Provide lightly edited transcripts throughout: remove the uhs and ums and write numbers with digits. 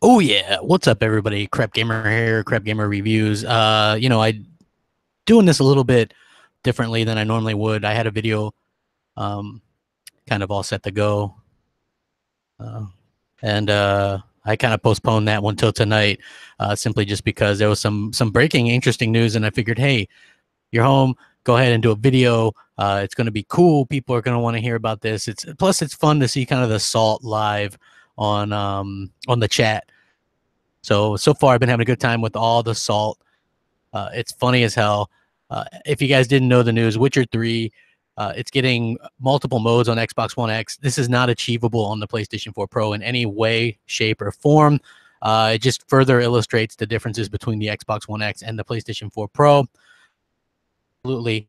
Oh yeah, what's up everybody? Crapgamer here, Crapgamer reviews. I doing this a little bit differently than I normally would. I had a video um kind of all set to go. Uh, and I kind of postponed that one till tonight, simply just because there was some breaking interesting news and I figured, hey, you're home, go ahead and do a video. It's going to be cool. People are going to want to hear about this. It's fun to see kind of the salt live on the chat. So far, I've been having a good time with all the salt. It's funny as hell. If you guys didn't know the news, Witcher 3, it's getting multiple modes on Xbox One X. This is not achievable on the PlayStation 4 Pro in any way, shape, or form. It just further illustrates the differences between the Xbox One X and the PlayStation 4 Pro. Absolutely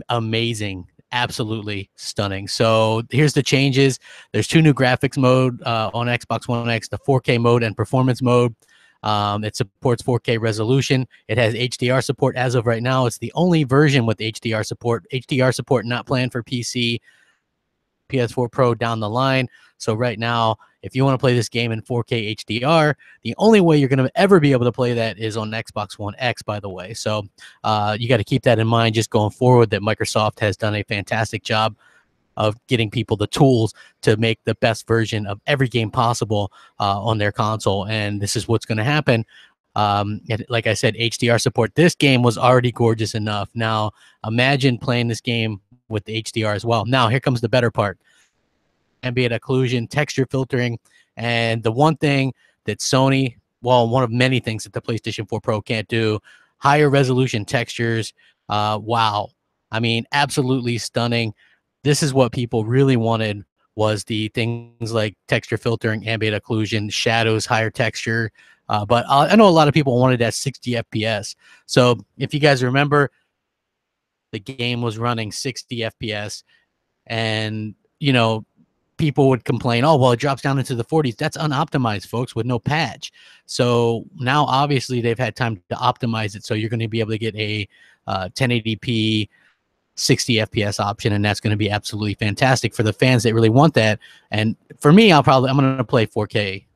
amazing, absolutely stunning. So here's the changes. There's two new graphics mode on Xbox One X, the 4K mode and performance mode. It supports 4K resolution. It has HDR support as of right now. It's the only version with HDR support. HDR support not planned for PC, PS4 Pro down the line. So right now, if you want to play this game in 4K HDR, the only way you're going to ever be able to play that is on Xbox One X, by the way. So you got to keep that in mind just going forward, that Microsoft has done a fantastic job of getting people the tools to make the best version of every game possible on their console. And this is what's going to happen. Like I said, HDR support. This game was already gorgeous enough. Now, imagine playing this game with the HDR as well. Now, here comes the better part: ambient occlusion, texture filtering, and the one thing that Sony, well, one of many things that the PlayStation 4 Pro can't do, higher resolution textures. Wow. I mean, absolutely stunning. This is what people really wanted, was the things like texture filtering, ambient occlusion, shadows, higher texture. But I know a lot of people wanted that 60 FPS. So if you guys remember, the game was running 60 FPS, and people would complain, oh, well, it drops down into the 40s. That's unoptimized, folks, with no patch. So now, obviously, they've had time to optimize it. So you're going to be able to get a 1080p 60 FPS option, and that's going to be absolutely fantastic for the fans that really want that. And for me, I'm going to play 4K.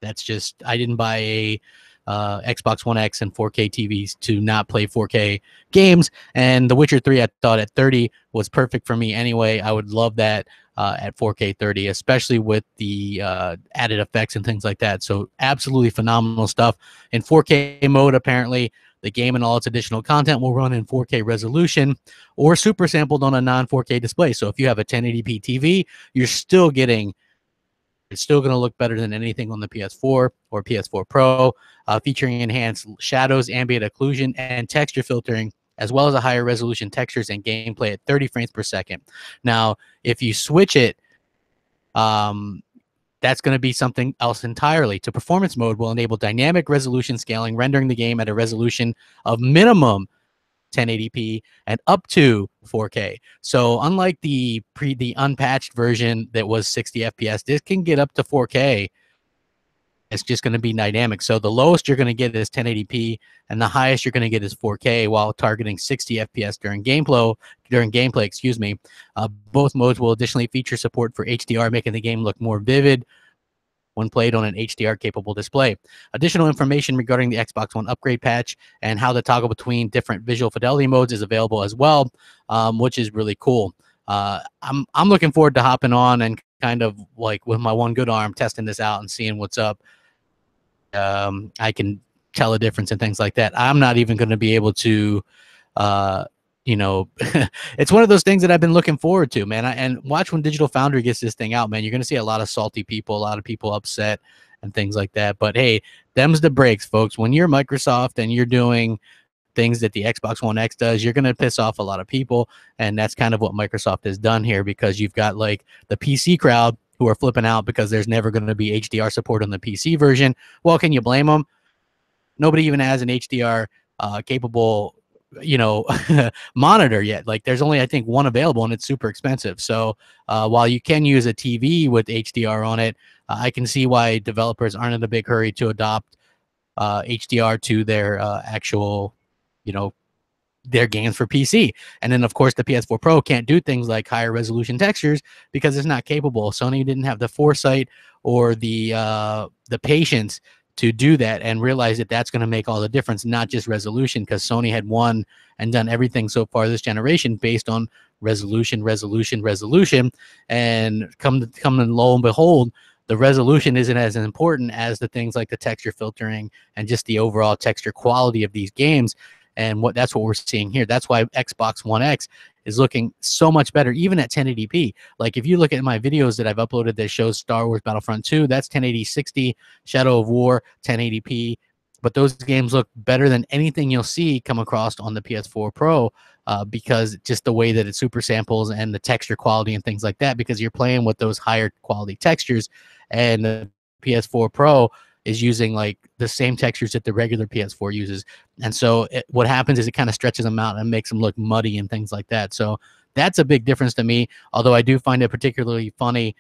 That's just, I didn't buy a Xbox One X and 4K TVs to not play 4K games. And The Witcher 3, I thought at 30 was perfect for me anyway. I would love that at 4K 30, especially with the added effects and things like that. So absolutely phenomenal stuff. In 4K mode, apparently, the game and all its additional content will run in 4K resolution or super sampled on a non 4K display. So if you have a 1080p TV, you're still getting, it's still going to look better than anything on the PS4 or PS4 Pro, featuring enhanced shadows, ambient occlusion, and texture filtering, as well as a higher resolution textures and gameplay at 30 frames per second. Now, if you switch it, that's going to be something else entirely. To performance mode will enable dynamic resolution scaling, rendering the game at a resolution of minimum 1080p and up to 4K. So unlike the unpatched version that was 60 FPS, this can get up to 4K. It's just going to be dynamic. So the lowest you're going to get is 1080p, and the highest you're going to get is 4K, while targeting 60 FPS during gameplay. Excuse me. Both modes will additionally feature support for HDR, making the game look more vivid when played on an HDR-capable display. Additional information regarding the Xbox One upgrade patch and how to toggle between different visual fidelity modes is available as well, which is really cool. I'm looking forward to hopping on and kind of like with my one good arm testing this out and seeing what's up. I can tell a difference and things like that. I'm not even going to be able to it's one of those things that I've been looking forward to, man. And watch when Digital Foundry gets this thing out, man. You're going to see a lot of salty people, a lot of people upset and things like that. But hey, them's the breaks, folks. When you're Microsoft and you're doing things that the Xbox One X does, you're going to piss off a lot of people. And that's kind of what Microsoft has done here, because you've got like the PC crowd who are flipping out because there's never going to be HDR support on the PC version. Well, can you blame them? Nobody even has an HDR capable monitor yet. Like there's only, I think, one available, and it's super expensive. So while you can use a TV with HDR on it, I can see why developers aren't in a big hurry to adopt HDR to their actual, you know, their games for PC. And then, of course, the PS4 Pro can't do things like higher resolution textures because it's not capable. Sony didn't have the foresight or the patience to do that and realize that that's going to make all the difference, not just resolution, because Sony had won and done everything so far this generation based on resolution. And come and lo and behold, the resolution isn't as important as the things like the texture filtering and just the overall texture quality of these games. And that's what we're seeing here. That's why Xbox One X is looking so much better, even at 1080p. Like if you look at my videos that I've uploaded that shows Star Wars Battlefront 2, that's 1080 60, Shadow of War 1080p. But those games look better than anything you'll see come across on the PS4 Pro because just the way that it super samples and the texture quality and things like that, because you're playing with those higher quality textures. And the PS4 Pro is using like the same textures that the regular PS4 uses. And so what happens is it kind of stretches them out and makes them look muddy and things like that. So that's a big difference to me, although I do find it particularly funny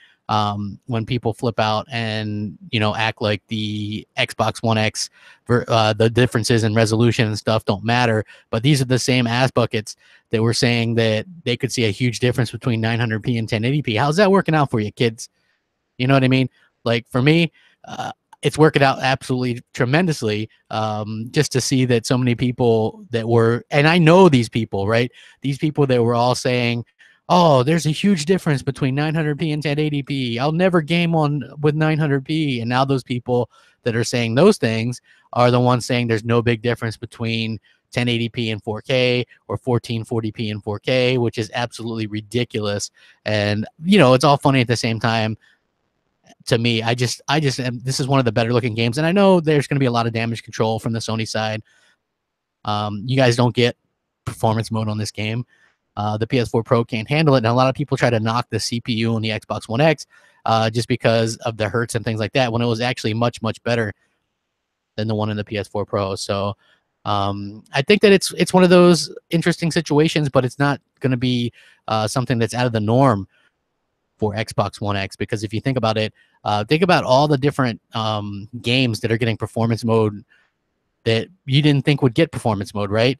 when people flip out and, you know, act like the Xbox One X, the differences in resolution and stuff don't matter. But these are the same ass buckets that were saying that they could see a huge difference between 900p and 1080p. How's that working out for you, kids? You know what I mean? Like for me, it's working out absolutely tremendously, just to see that so many people that were, and I know these people, right? These people that were all saying, oh, there's a huge difference between 900p and 1080p. I'll never game on with 900p. And now those people that are saying those things are the ones saying there's no big difference between 1080p and 4K or 1440p and 4K, which is absolutely ridiculous. And, you know, it's all funny at the same time. To me, I just this is one of the better looking games, and I know there's going to be a lot of damage control from the Sony side. You guys don't get performance mode on this game. The PS4 Pro can't handle it, and a lot of people try to knock the CPU on the Xbox One X just because of the hertz and things like that, when it was actually much better than the one in the PS4 Pro. So I think that it's one of those interesting situations, but it's not going to be something that's out of the norm for Xbox One X, because if you think about it, think about all the different games that are getting performance mode that you didn't think would get performance mode, right?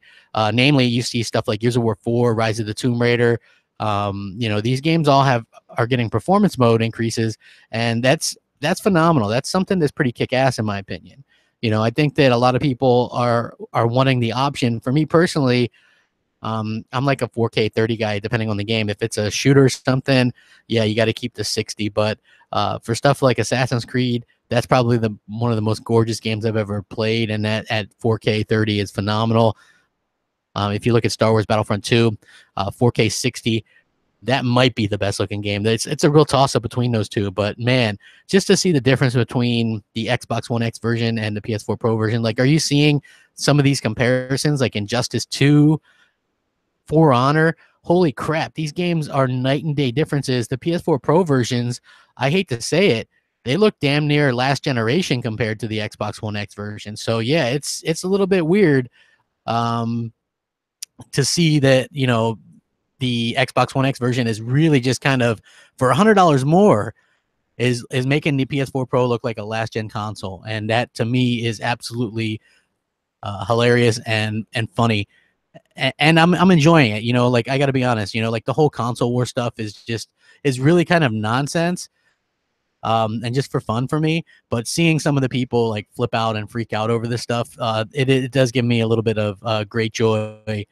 Namely, you see stuff like Gears of War 4, Rise of the Tomb Raider. You know, these games all are getting performance mode increases, and that's phenomenal. That's something that's pretty kick-ass in my opinion. You know, I think that a lot of people are wanting the option. For me personally, I'm like a 4K 30 guy, depending on the game. If it's a shooter or something, yeah, you got to keep the 60. But for stuff like Assassin's Creed, that's probably one of the most gorgeous games I've ever played, and that at 4K 30 is phenomenal. If you look at Star Wars Battlefront 2, 4K 60, that might be the best looking game. It's a real toss up between those two. But man, just to see the difference between the Xbox One X version and the PS4 Pro version, like, are you seeing some of these comparisons, like Injustice 2? For Honor, holy crap, these games are night and day differences. The PS4 Pro versions, I hate to say it, they look damn near last generation compared to the Xbox One X version. So yeah, it's a little bit weird to see that, you know, the Xbox One X version is really just kind of, for $100 more, is making the PS4 Pro look like a last gen console. And that to me is absolutely hilarious and funny. And I'm enjoying it, you know. Like, I got to be honest, you know, like the whole console war stuff is really kind of nonsense, and just for fun for me. But seeing some of the people like flip out and freak out over this stuff, it does give me a little bit of great joy.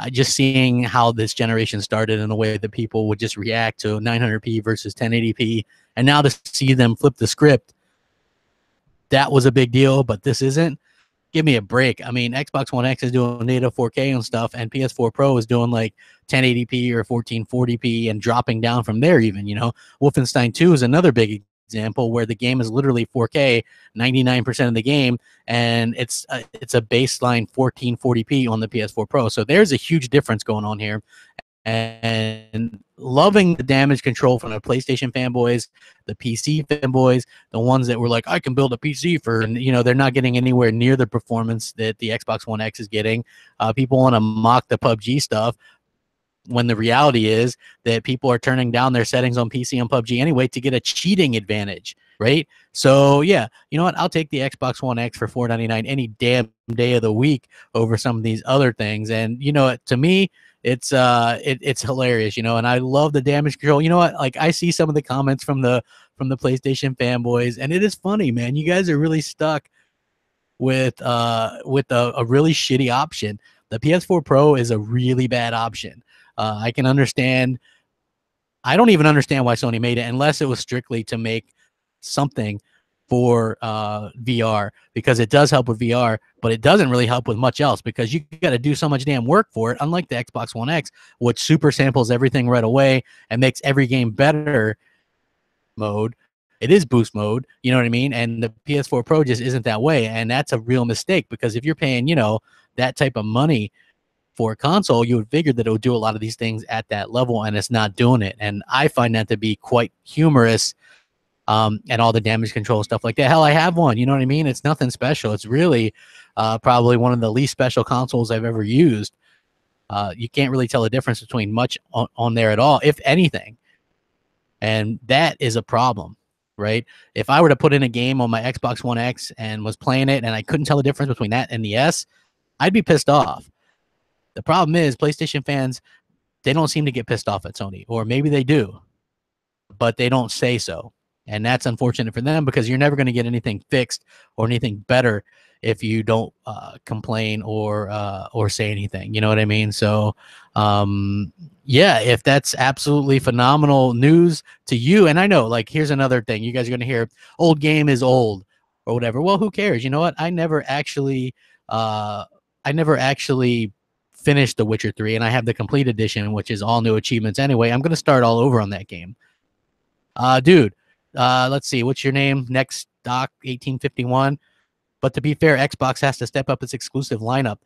Just seeing how this generation started and the way that people would just react to 900p versus 1080p, and now to see them flip the script, that was a big deal. But this isn't. Give me a break. I mean, Xbox One X is doing native 4K and stuff, and PS4 Pro is doing like 1080p or 1440p and dropping down from there even, you know. Wolfenstein 2 is another big example where the game is literally 4K, 99% of the game, and it's a baseline 1440p on the PS4 Pro. So there's a huge difference going on here. And loving the damage control from the PlayStation fanboys, the PC fanboys, the ones that were like, I can build a PC for, and you know, they're not getting anywhere near the performance that the Xbox One X is getting. People want to mock the PUBG stuff, when the reality is that people are turning down their settings on PC and PUBG anyway to get a cheating advantage, right? So yeah, you know what? I'll take the Xbox One X for $499 any damn day of the week over some of these other things. And you know, to me, it's hilarious, you know, and I love the damage control. You know what? Like I see some of the comments from the PlayStation fanboys, and it is funny, man. You guys are really stuck with a really shitty option. The PS4 Pro is a really bad option. I can understand. I don't even understand why Sony made it unless it was strictly to make something for VR, because it does help with VR, but it doesn't really help with much else because you got to do so much damn work for it. Unlike the Xbox One X, which super samples everything right away and makes every game better mode. It is boost mode, you know what I mean? And the PS4 Pro just isn't that way. And that's a real mistake because if you're paying, you know, that type of money for a console, you would figure that it would do a lot of these things at that level, and it's not doing it. And I find that to be quite humorous. And all the damage control stuff like that. Hell, I have one. You know what I mean? It's nothing special. It's really probably one of the least special consoles I've ever used. You can't really tell the difference between much on there at all, if anything. And that is a problem, right? If I were to put in a game on my Xbox One X and was playing it and I couldn't tell the difference between that and the S, I'd be pissed off. The problem is PlayStation fans, they don't seem to get pissed off at Sony, or maybe they do, but they don't say so. And that's unfortunate for them because you're never going to get anything fixed or anything better if you don't complain or say anything. You know what I mean? So, yeah, if that's absolutely phenomenal news to you, and I know, like, here's another thing you guys are going to hear: old game is old or whatever. Well, who cares? You know what? I never actually finished The Witcher 3, and I have the complete edition, which is all new achievements anyway. I'm going to start all over on that game. Dude, let's see, what's your name? Next Doc 1851. But to be fair, Xbox has to step up its exclusive lineup.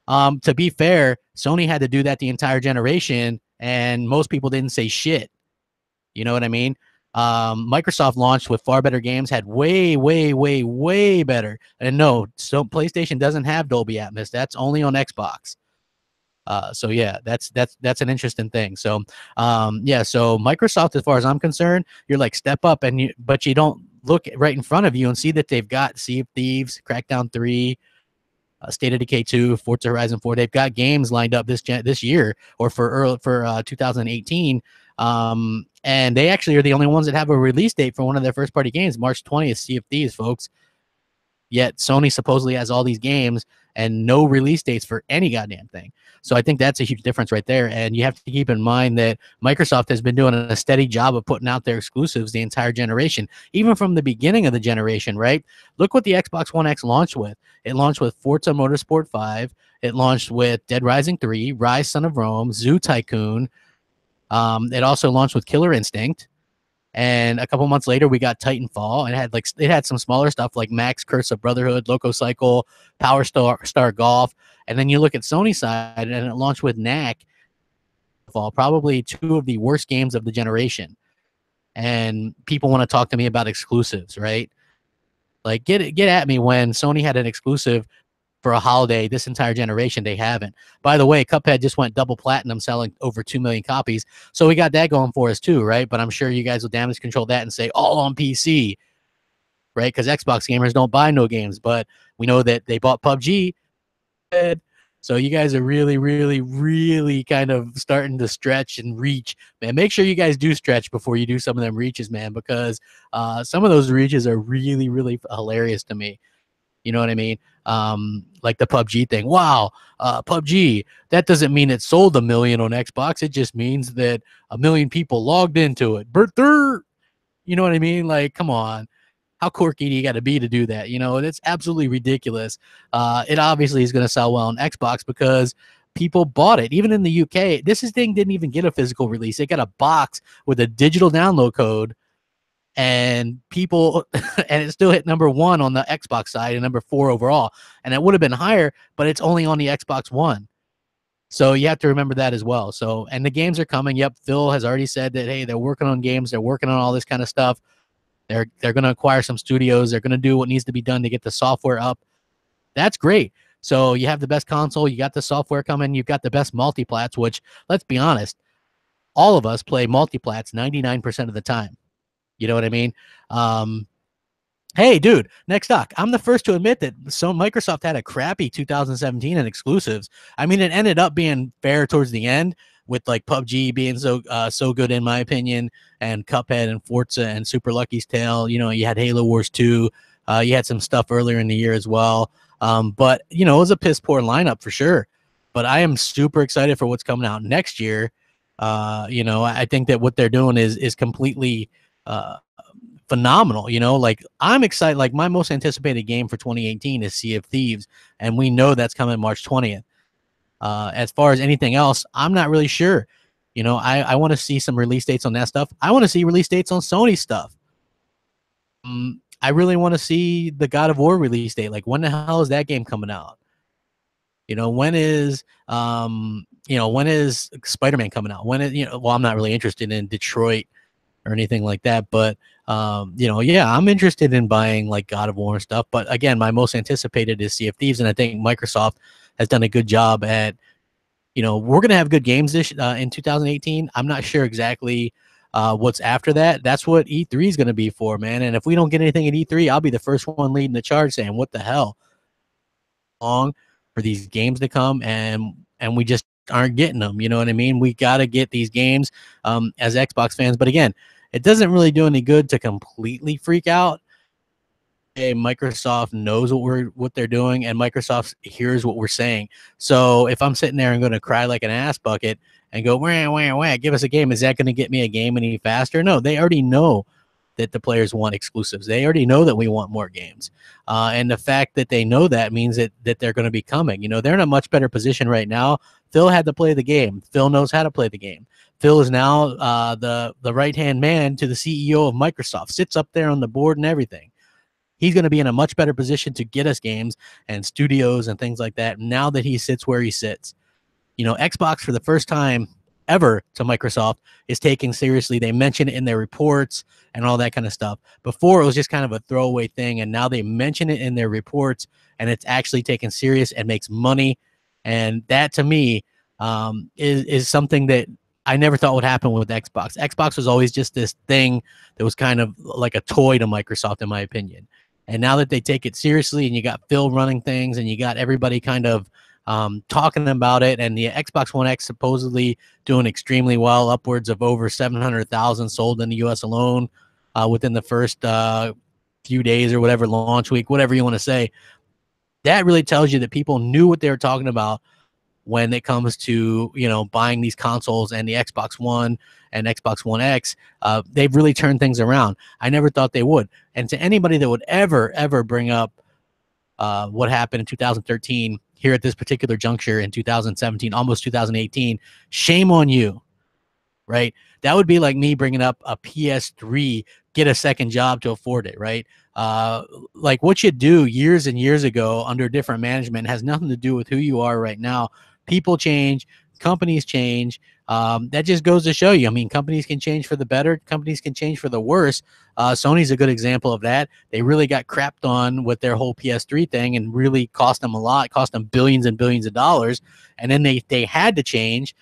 To be fair, Sony had to do that the entire generation, and most people didn't say shit. You know what I mean? Microsoft launched with far better games, had way, way, way, way better. And no, so PlayStation doesn't have Dolby Atmos. That's only on Xbox. So yeah, that's an interesting thing. So yeah, so Microsoft, as far as I'm concerned, you're like step up, but you don't look right in front of you and see that they've got Sea of Thieves, Crackdown 3, State of Decay 2, Forza Horizon 4. They've got games lined up this year or for 2018. And they actually are the only ones that have a release date for one of their first party games, March 20th, Sea of Thieves, folks. Yet Sony supposedly has all these games and no release dates for any goddamn thing. So I think that's a huge difference right there. And you have to keep in mind that Microsoft has been doing a steady job of putting out their exclusives the entire generation, even from the beginning of the generation, right? Look what the Xbox One X launched with. It launched with Forza Motorsport 5. It launched with Dead Rising 3, Rise Son of Rome, Zoo Tycoon. It also launched with Killer Instinct. And a couple months later, we got Titanfall, and it had some smaller stuff like Max Curse of Brotherhood, Loco Cycle, Power Star Golf. And then you look at Sony side, and it launched with Knack, probably two of the worst games of the generation. And people want to talk to me about exclusives, right? Like get at me when Sony had an exclusive for a holiday. This entire generation, they haven't. By the way, Cuphead just went double platinum, selling over 2 million copies. So we got that going for us too, right? But I'm sure you guys will damage control that and say all on PC, right? Because Xbox gamers don't buy no games, but we know that they bought PUBG. So you guys are really, really, really kind of starting to stretch and reach, man. Make sure you guys do stretch before you do some of them reaches, man, because some of those reaches are really, really hilarious to me. You know what I mean? Like the PUBG thing. Wow, PUBG, that doesn't mean it sold 1 million on Xbox. It just means that 1 million people logged into it. You know what I mean? Like, come on. How quirky do you got to be to do that? You know, it's absolutely ridiculous. It obviously is going to sell well on Xbox because people bought it. Even in the UK, this thing didn't even get a physical release. It got a box with a digital download code. And people, and it still hit number 1 on the Xbox side and number 4 overall. And it would have been higher, but it's only on the Xbox One. So you have to remember that as well. So, and the games are coming. Yep. Phil has already said that, hey, they're working on games. They're working on all this kind of stuff. They're going to acquire some studios. They're going to do what needs to be done to get the software up. That's great. So you have the best console. You got the software coming. You've got the best multiplats, which, let's be honest, all of us play multiplats 99% of the time. You know what I mean? Hey, dude, next doc. I'm the first to admit that Microsoft had a crappy 2017 in exclusives. I mean, it ended up being fair towards the end with like PUBG being so good in my opinion, and Cuphead and Forza and Super Lucky's Tale. You know, you had Halo Wars 2. You had some stuff earlier in the year as well. But you know, it was a piss poor lineup for sure. But I am super excited for what's coming out next year. You know, I think that what they're doing is completely uh, phenomenal. You know, like I'm excited. Like my most anticipated game for 2018 is Sea of Thieves, and we know that's coming March 20th. As far as anything else, I'm not really sure. You know, I want to see some release dates on that stuff. I want to see release dates on Sony stuff. I really want to see the God of War release date. Like, when the hell is that game coming out? You know, when is Spider-Man coming out? When is, well, I'm not really interested in Detroit or anything like that. But you know, yeah, I'm interested in buying like God of War and stuff. But again, my most anticipated is Sea of Thieves, and I think Microsoft has done a good job at, we're gonna have good games this in 2018. I'm not sure exactly what's after that. That's what E3 is gonna be for, man. And if we don't get anything at E3, I'll be the first one leading the charge saying, "What the hell?" Long for these games to come, and we just aren't getting them. You know what I mean? We got to get these games as Xbox fans. But again, it doesn't really do any good to completely freak out. Hey, Microsoft knows what they're doing, and Microsoft hears what we're saying. So if I'm sitting there and going to cry like an ass bucket and go, wah, wah, wah, give us a game, is that going to get me a game any faster? No, they already know that the players want exclusives. They already know that we want more games. And the fact that they know that means that they're going to be coming. You know, they're in a much better position right now. Phil had to play the game. Phil knows how to play the game. Phil is now the right-hand man to the CEO of Microsoft, sits up there on the board and everything. He's going to be in a much better position to get us games and studios and things like that now that he sits where he sits. You know, Xbox for the first time ever to Microsoft is taken seriously. They mention it in their reports and all that kind of stuff. Before it was just kind of a throwaway thing, and now they mention it in their reports, and it's actually taken serious and makes money. And that to me is something that I never thought would happen with Xbox. Xbox was always just this thing that was kind of like a toy to Microsoft, in my opinion. And now that they take it seriously, and you got Phil running things, and you got everybody kind of talking about it, and the Xbox One X supposedly doing extremely well, upwards of over 700,000 sold in the U.S. alone within the first few days or whatever, launch week, whatever you want to say. That really tells you that people knew what they were talking about when it comes to, buying these consoles, and the Xbox One and Xbox One X. They've really turned things around. I never thought they would. And to anybody that would ever bring up what happened in 2013 here at this particular juncture in 2017, almost 2018, shame on you, right? That would be like me bringing up a PS3, get a second job to afford it, right? Like what you do years and years ago under different management has nothing to do with who you are right now. People change, companies change. That just goes to show you. I mean, companies can change for the better, companies can change for the worse. Sony's a good example of that. They really got crapped on with their whole PS3 thing, and really cost them a lot, cost them billions and billions of dollars. And then they had to change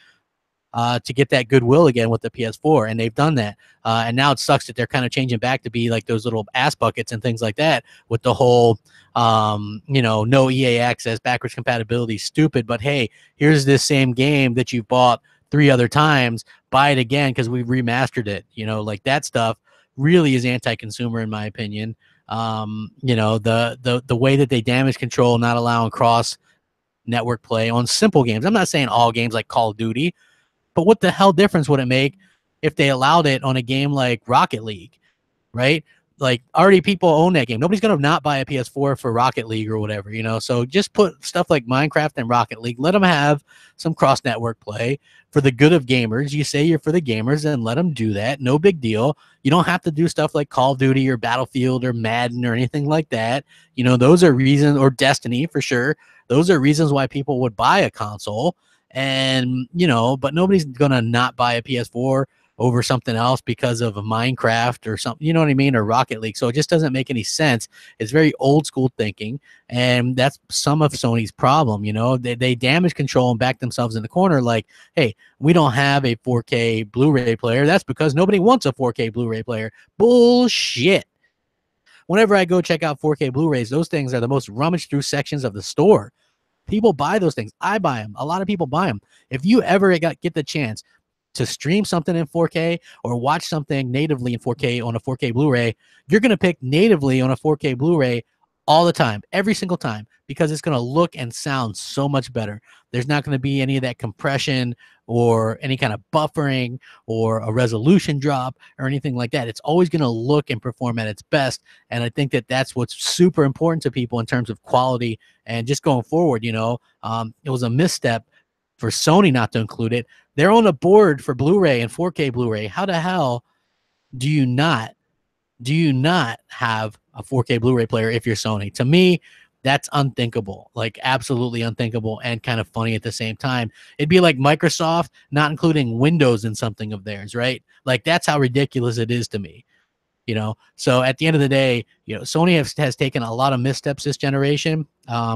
to get that goodwill again with the PS4, and they've done that. And now it sucks that they're kind of changing back to be like those little ass buckets and things like that with the whole, no EA access, backwards compatibility, stupid. But hey, here's this same game that you bought 3 other times, buy it again because we've remastered it. Like that stuff really is anti-consumer in my opinion. The way that they damage control, not allowing cross network play on simple games. I'm not saying all games like Call of Duty, but what the hell difference would it make if they allowed it on a game like Rocket League, right? Like already people own that game. Nobody's going to not buy a PS4 for Rocket League or whatever, So just put stuff like Minecraft and Rocket League. Let them have some cross-network play for the good of gamers. You say you're for the gamers, and let them do that. No big deal. You don't have to do stuff like Call of Duty or Battlefield or Madden or anything like that. Those are reasons, or Destiny for sure. Those are reasons why people would buy a console. And, but nobody's going to not buy a PS4 over something else because of a Minecraft or something, you know what I mean? Or Rocket League. So it just doesn't make any sense. It's very old school thinking. And that's some of Sony's problem. They damage control and back themselves in the corner. Like, hey, we don't have a 4K Blu-ray player. That's because nobody wants a 4K Blu-ray player. Bullshit. whenever I go check out 4K Blu-rays, those things are the most rummaged through sections of the store. People buy those things. I buy them. A lot of people buy them. If you ever get the chance to stream something in 4K or watch something natively in 4K on a 4K Blu-ray, you're going to pick natively on a 4K Blu-ray all the time, every single time, because it's going to look and sound so much better. There's not going to be any of that compression or any kind of buffering or a resolution drop or anything like that. It's always going to look and perform at its best. And I think that that's what's super important to people in terms of quality and just going forward. You know, it was a misstep for Sony not to include it. They're on a board for Blu-ray and 4K Blu-ray. How the hell do you not have a 4K Blu-ray player if you're Sony? To me, that's unthinkable, like absolutely unthinkable and kind of funny at the same time. It'd be like Microsoft not including Windows in something of theirs, right? Like that's how ridiculous it is to me. You know, so at the end of the day, you know, Sony has taken a lot of missteps this generation.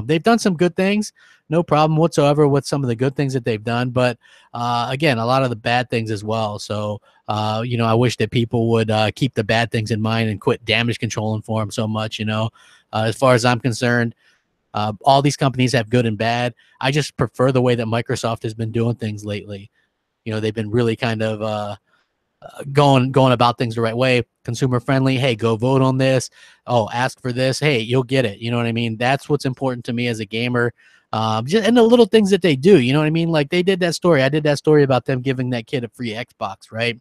They've done some good things, no problem whatsoever with some of the good things that they've done, but again, a lot of the bad things as well. So you know, I wish that people would keep the bad things in mind and quit damage controlling for them so much. You know, as far as I'm concerned, all these companies have good and bad. I just prefer the way that Microsoft has been doing things lately. You know, they've been really kind of going about things the right way, consumer friendly. Hey, go vote on this. Oh, ask for this. Hey, you'll get it. You know what I mean? That's what's important to me as a gamer. Just, and the little things that they do, you know what I mean? Like they did that story. I did that story about them giving that kid a free Xbox, right?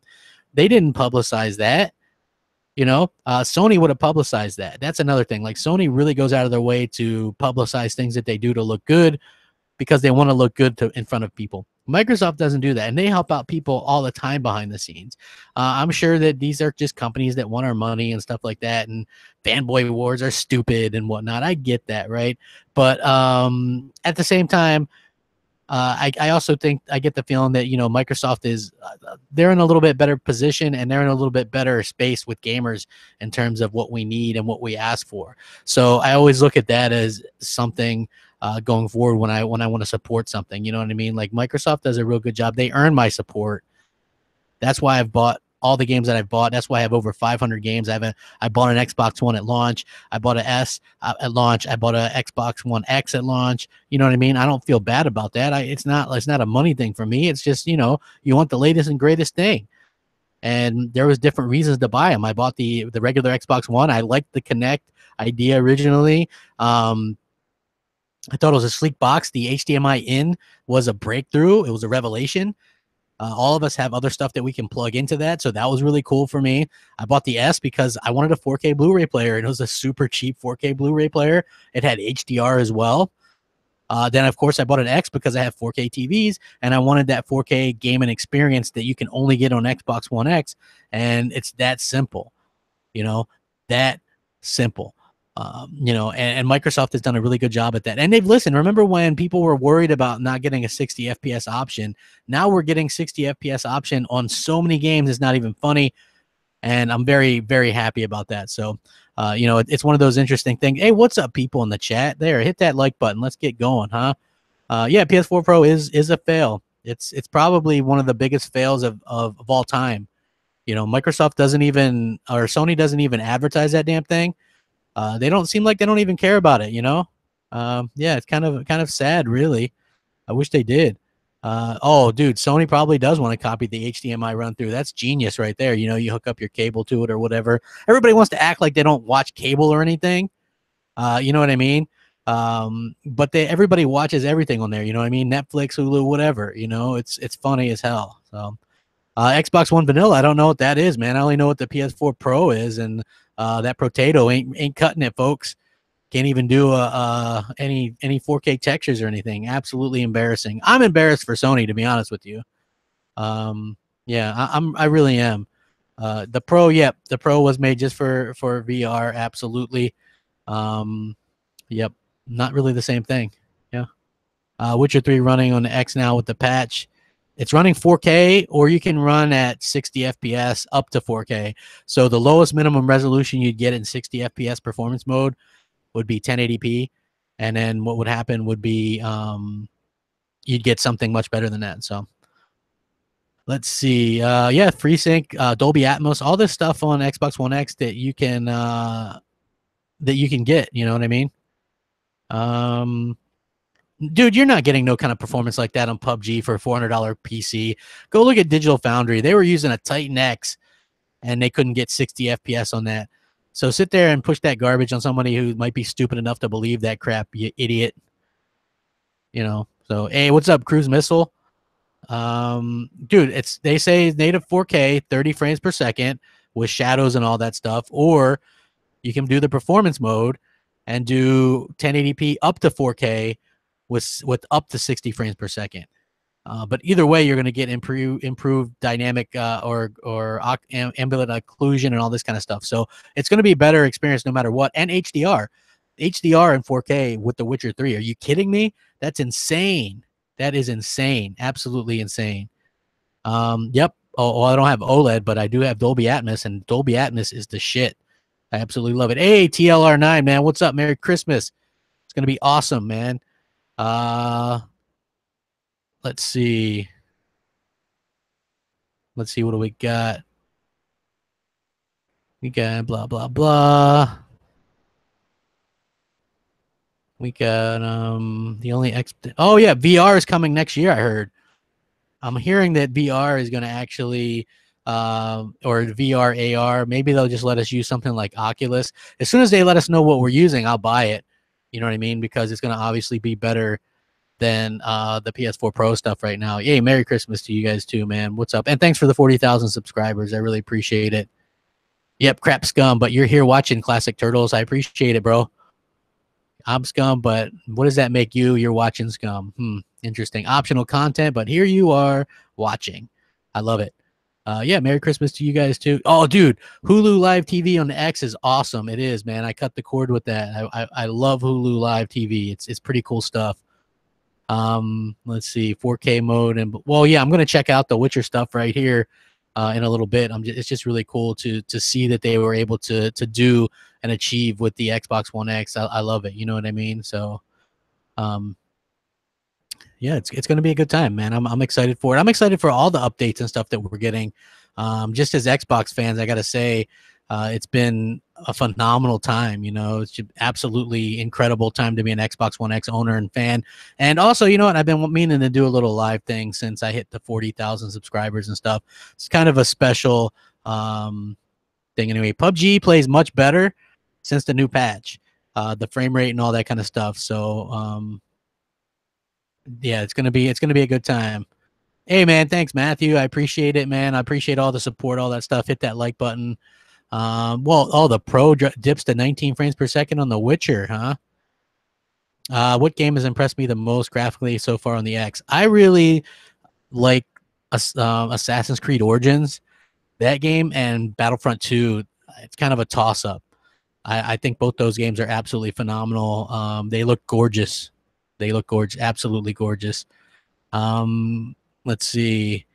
They didn't publicize that. You know, Sony would have publicized that. That's another thing. Like Sony really goes out of their way to publicize things that they do to look good because they want to look good in front of people. Microsoft doesn't do that, and they help out people all the time behind the scenes. I'm sure that these are just companies that want our money and stuff like that, and fanboy wars are stupid and whatnot. I get that, right? But at the same time, I also think I get the feeling that, you know, Microsoft is they're in a little bit better position and they're in a little bit better space with gamers in terms of what we need and what we ask for. So I always look at that as something going forward when I want to support something. You know what I mean? Like Microsoft does a real good job. They earn my support. That's why I've bought all the games that I've bought. That's why I have over 500 games. I bought an Xbox One at launch. I bought an S at launch. I bought an Xbox One X at launch. You know what I mean? I don't feel bad about that. It's not a money thing for me. It's just, you know, you want the latest and greatest thing. And there was different reasons to buy them. I bought the regular Xbox One. I liked the Kinect idea originally. I thought it was a sleek box. The HDMI in was a breakthrough. It was a revelation. All of us have other stuff that we can plug into that. So that was really cool for me. I bought the S because I wanted a 4K Blu-ray player, and it was a super cheap 4K Blu-ray player. It had HDR as well. Then, of course, I bought an X because I have 4K TVs, and I wanted that 4K gaming experience that you can only get on Xbox One X. And it's that simple, you know, that simple. You know, and Microsoft has done a really good job at that. And they've listened. Remember when people were worried about not getting a 60 FPS option? Now we're getting 60 FPS option on so many games. It's not even funny. And I'm very, very happy about that. So, you know, it's one of those interesting things. Hey, what's up, people in the chat? There, hit that like button. Let's get going, huh? Yeah, PS4 Pro is a fail. It's probably one of the biggest fails of all time. You know, Microsoft doesn't even, or Sony doesn't even advertise that damn thing. They don't seem like they don't even care about it, you know? Yeah, it's kind of sad, really. I wish they did. Oh, dude, Sony probably does want to copy the HDMI run through. That's genius right there. You know, you hook up your cable to it or whatever. Everybody wants to act like they don't watch cable or anything. You know what I mean? But everybody watches everything on there. You know what I mean? Netflix, Hulu, whatever. You know, it's funny as hell. So, Xbox One Vanilla, I don't know what that is, man. I only know what the PS4 Pro is, and that potato ain't cutting it, folks. Can't even do any 4K textures or anything. Absolutely embarrassing. I'm embarrassed for Sony, to be honest with you. Yeah, I really am. The Pro, yep, the Pro was made just for VR. Absolutely. Yep, not really the same thing. Yeah. Witcher 3 running on the X now with the patch. It's running 4K, or you can run at 60 FPS up to 4K. So the lowest minimum resolution you'd get in 60 FPS performance mode would be 1080p. And then what would happen would be you'd get something much better than that. So let's see. Yeah, FreeSync, Dolby Atmos, all this stuff on Xbox One X that you can that you can get. You know what I mean? Dude, you're not getting no kind of performance like that on PUBG for a $400 PC. Go look at Digital Foundry. They were using a Titan X, and they couldn't get 60 FPS on that. So sit there and push that garbage on somebody who might be stupid enough to believe that crap, you idiot. You know. So hey, what's up, Cruise Missile? Dude, they say native 4K, 30 frames per second with shadows and all that stuff, or you can do the performance mode and do 1080p up to 4K with up to 60 frames per second. But either way, you're going to get improved dynamic or ambient occlusion and all this kind of stuff. So it's going to be a better experience no matter what. And HDR and 4K with The Witcher 3. Are you kidding me? That's insane. That is insane. Absolutely insane. Yep. Oh, well, I don't have OLED, but I do have Dolby Atmos, and Dolby Atmos is the shit. I absolutely love it. Hey, TLR9, man. What's up? Merry Christmas. It's going to be awesome, man. Let's see. Let's see. What do we got? We got blah, blah, blah. We got the only oh yeah, VR is coming next year, I heard. I'm hearing that VR is going to actually or VR AR, maybe they'll just let us use something like Oculus. As soon as they let us know what we're using, I'll buy it. You know what I mean? Because it's going to obviously be better than the PS4 Pro stuff right now. Yay, Merry Christmas to you guys too, man. What's up? And thanks for the 40,000 subscribers. I really appreciate it. Yep, crap scum, but you're here watching Classic Turtles. I appreciate it, bro. I'm scum, but what does that make you? You're watching scum. Interesting. Optional content, but here you are watching. I love it. Yeah, Merry Christmas to you guys too. Oh, dude, Hulu Live TV on the X is awesome. It is, man. I cut the cord with that. I love Hulu Live TV. It's pretty cool stuff. Let's see, 4K mode, and well, yeah, I'm gonna check out the Witcher stuff right here in a little bit. It's just really cool to see that they were able to do and achieve with the Xbox One X. I love it. You know what I mean? So, yeah, it's going to be a good time, man. I'm excited for it. I'm excited for all the updates and stuff that we're getting. Just as Xbox fans, I got to say, it's been a phenomenal time. You know, it's absolutely incredible time to be an Xbox One X owner and fan. And also, you know what? I've been meaning to do a little live thing since I hit the 40,000 subscribers and stuff. It's kind of a special thing. Anyway, PUBG plays much better since the new patch, the frame rate and all that kind of stuff. So, yeah, it's gonna be a good time. Hey, man, thanks, Matthew. I appreciate it, man. I appreciate all the support, all that stuff. Hit that like button. Well, the Pro dips to 19 frames per second on The Witcher, huh? What game has impressed me the most graphically so far on the X? I really like Assassin's Creed Origins, that game, and Battlefront 2. It's kind of a toss-up. I think both those games are absolutely phenomenal. They look gorgeous. They look gorgeous, absolutely gorgeous. Let's see.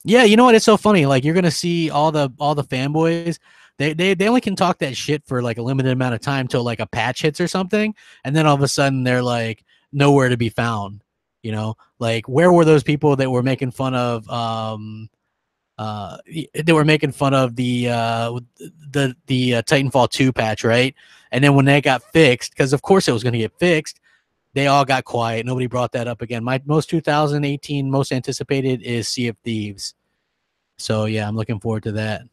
Yeah, you know what? It's so funny. Like, you're gonna see all the fanboys. They only can talk that shit for like a limited amount of time till like a patch hits or something, and then all of a sudden they're like nowhere to be found. You know, like where were those people that were making fun of they were making fun of the Titanfall 2 patch, right? And then when they got fixed, because of course it was going to get fixed, they all got quiet. Nobody brought that up again. My 2018 most anticipated is Sea of Thieves. So yeah, I'm looking forward to that.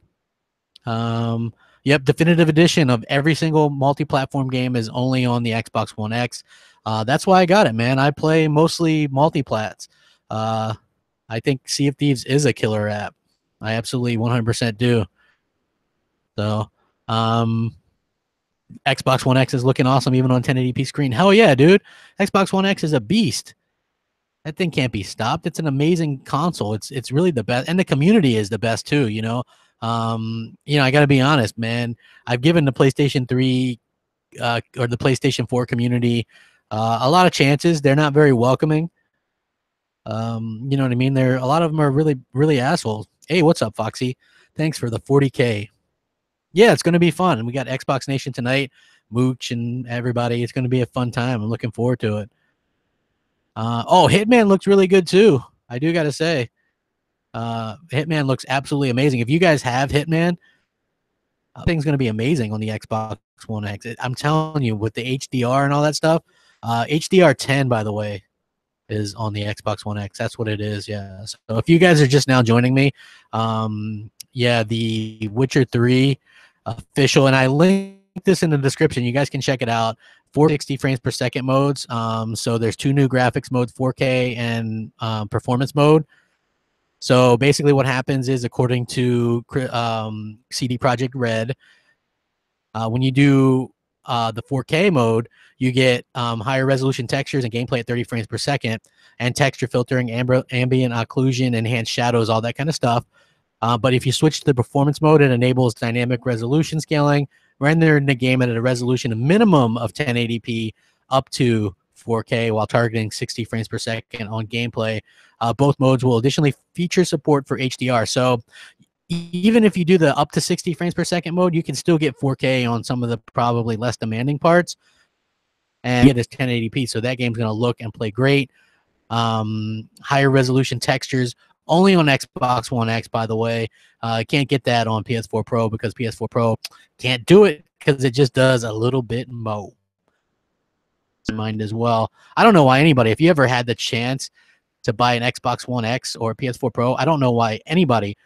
Yep, definitive edition of every single multi-platform game is only on the Xbox One X. That's why I got it, man. I play mostly multi-plats. I think Sea of Thieves is a killer app. I absolutely 100% do. So, Xbox One X is looking awesome even on 1080p screen. Hell yeah, dude. Xbox One X is a beast. That thing can't be stopped. It's an amazing console. It's really the best, and the community is the best too, you know. I got to be honest, man. I've given the PlayStation 3 or the PlayStation 4 community a lot of chances. They're not very welcoming. You know what I mean? A lot of them are really, really assholes. Hey, what's up, Foxy? Thanks for the 40K. Yeah, it's going to be fun. And we got Xbox Nation tonight, Mooch and everybody. It's going to be a fun time. I'm looking forward to it. Hitman looks really good too. I do got to say, Hitman looks absolutely amazing. If you guys have Hitman, thing's going to be amazing on the Xbox One X. I'm telling you, with the HDR and all that stuff. HDR 10, by the way, is on the Xbox One X. That's what it is. Yeah. So if you guys are just now joining me, yeah, the Witcher 3 official, and I linked this in the description. You guys can check it out. 460 frames per second modes. So there's 2 new graphics modes, 4K and performance mode. So basically, what happens is, according to CD Projekt Red, when you do the 4K mode, you get higher resolution textures and gameplay at 30 frames per second, and texture filtering, ambient occlusion, enhanced shadows, all that kind of stuff. But if you switch to the performance mode, it enables dynamic resolution scaling, rendering the game at a resolution minimum of 1080p up to 4K while targeting 60 frames per second on gameplay. Both modes will additionally feature support for HDR. So even if you do the up to 60 frames per second mode, you can still get 4K on some of the probably less demanding parts and get this 1080p. So that game's going to look and play great. Higher resolution textures only on Xbox One X, by the way. Can't get that on PS4 Pro because PS4 Pro can't do it because it just does a little bit more. In mind as well. I don't know why anybody, if you ever had the chance to buy an Xbox One X or a PS4 Pro, I don't know why anybody